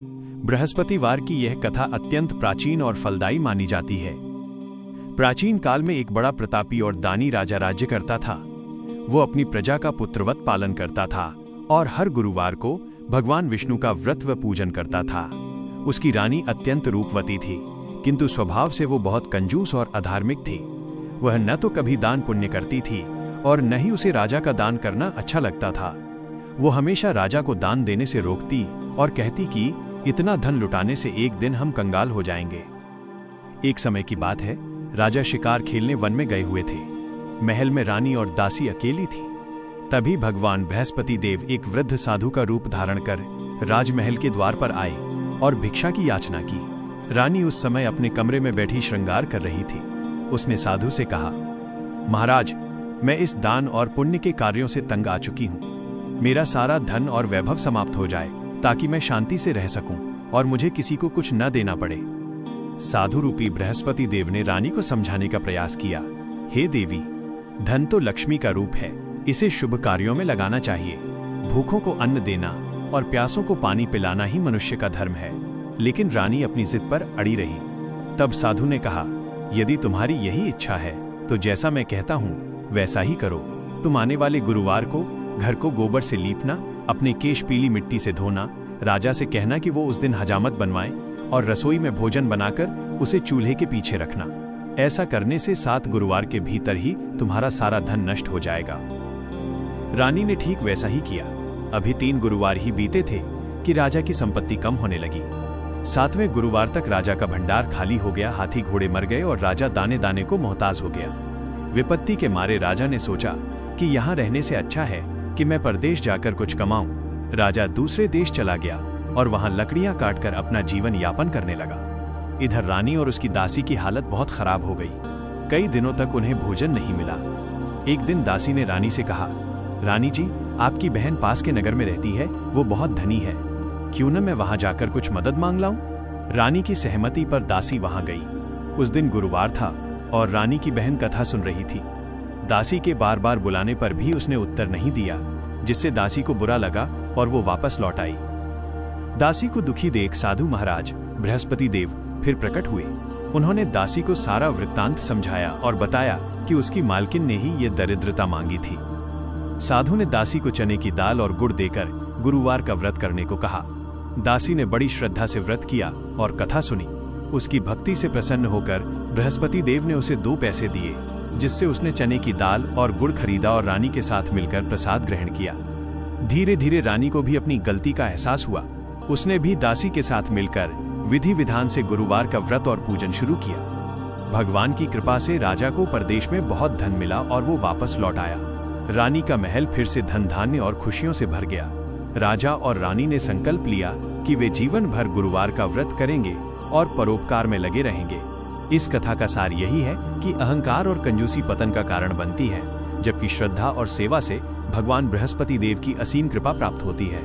बृहस्पतिवार की यह कथा अत्यंत प्राचीन और फलदायी मानी जाती है। प्राचीन काल में एक बड़ा प्रतापी और दानी राजा राज्य करता था। वो अपनी प्रजा का पुत्रवत पालन करता था और हर गुरुवार को भगवान विष्णु का व्रत व पूजन करता था। उसकी रानी अत्यंत रूपवती थी, किंतु स्वभाव से वो बहुत कंजूस और अधार्मिक थी। वह न तो कभी दान पुण्य करती थी और न ही उसे राजा का दान करना अच्छा लगता था। वो हमेशा राजा को दान देने से रोकती और कहती कि इतना धन लुटाने से एक दिन हम कंगाल हो जाएंगे। एक समय की बात है, राजा शिकार खेलने वन में गए हुए थे। महल में रानी और दासी अकेली थी। तभी भगवान बृहस्पति देव एक वृद्ध साधु का रूप धारण कर राजमहल के द्वार पर आए और भिक्षा की याचना की। रानी उस समय अपने कमरे में बैठी श्रृंगार कर रही थी। उसने साधु से कहा, महाराज, मैं इस दान और पुण्य के कार्यों से तंग आ चुकी हूँ। मेरा सारा धन और वैभव समाप्त हो जाए ताकि मैं शांति से रह सकूं और मुझे किसी को कुछ न देना पड़े। साधु रूपी बृहस्पति देव ने रानी को समझाने का प्रयास किया। हे देवी, धन तो लक्ष्मी का रूप है, इसे शुभ कार्यों में लगाना चाहिए। भूखों को अन्न देना और प्यासों को पानी पिलाना ही मनुष्य का धर्म है। लेकिन रानी अपनी जिद पर अड़ी रही। तब साधु ने कहा, यदि तुम्हारी यही इच्छा है तो जैसा मैं कहता हूँ वैसा ही करो। तुम आने वाले गुरुवार को घर को गोबर से लीपना, अपने केश पीली मिट्टी से धोना, राजा से कहना कि वो उस दिन हजामत बनवाए और रसोई में भोजन बनाकर उसे चूल्हे के पीछे रखना। ऐसा करने से 7 गुरुवार के भीतर ही तुम्हारा सारा धन नष्ट हो जाएगा। रानी ने ठीक वैसा ही किया। अभी 3 गुरुवार ही बीते थे कि राजा की संपत्ति कम होने लगी। 7वें गुरुवार तक राजा का भंडार खाली हो गया, हाथी घोड़े मर गए और राजा दाने दाने को मोहताज हो गया। विपत्ति के मारे राजा ने सोचा कि यहाँ रहने से अच्छा है कि मैं परदेश जाकर कुछ कमाऊं। राजा दूसरे देश चला गया और वहां लकड़ियां काटकर अपना जीवन यापन करने लगा। इधर रानी और उसकी दासी की हालत बहुत खराब हो गई। कई दिनों तक उन्हें भोजन नहीं मिला। एक दिन दासी ने रानी से कहा, रानी जी, आपकी बहन पास के नगर में रहती है, वो बहुत धनी है, क्यों न मैं वहां जाकर कुछ मदद मांग लाऊं? रानी की सहमति पर दासी वहां गई। उस दिन गुरुवार था और रानी की बहन कथा सुन रही थी। दासी के बार बार बुलाने पर भी उसने उत्तर नहीं दिया, जिससे दासी को बुरा लगा और वो वापस लौट आई। दासी को दुखी देख साधु महाराज बृहस्पति देव फिर प्रकट हुए। उन्होंने दासी को सारा वृत्तांत समझाया और बताया कि उसकी मालकिन ने ही ये दरिद्रता मांगी थी। साधु ने दासी को चने की दाल और गुड़ देकर गुरुवार का व्रत करने को कहा। दासी ने बड़ी श्रद्धा से व्रत किया और कथा सुनी। उसकी भक्ति से प्रसन्न होकर बृहस्पति देव ने उसे 2 पैसे दिए, जिससे उसने चने की दाल और गुड़ खरीदा और रानी के साथ मिलकर प्रसाद ग्रहण किया। धीरे धीरे रानी को भी अपनी गलती का एहसास हुआ। उसने भी दासी के साथ मिलकर विधि विधान से गुरुवार का व्रत और पूजन शुरू किया। भगवान की कृपा से राजा को परदेश में बहुत धन मिला और वो वापस लौट आया। रानी का महल फिर से धन धान्य और खुशियों से भर गया। राजा और रानी ने संकल्प लिया कि वे जीवन भर गुरुवार का व्रत करेंगे और परोपकार में लगे रहेंगे। इस कथा का सार यही है कि अहंकार और कंजूसी पतन का कारण बनती है, जबकि श्रद्धा और सेवा से भगवान बृहस्पति देव की असीम कृपा प्राप्त होती है।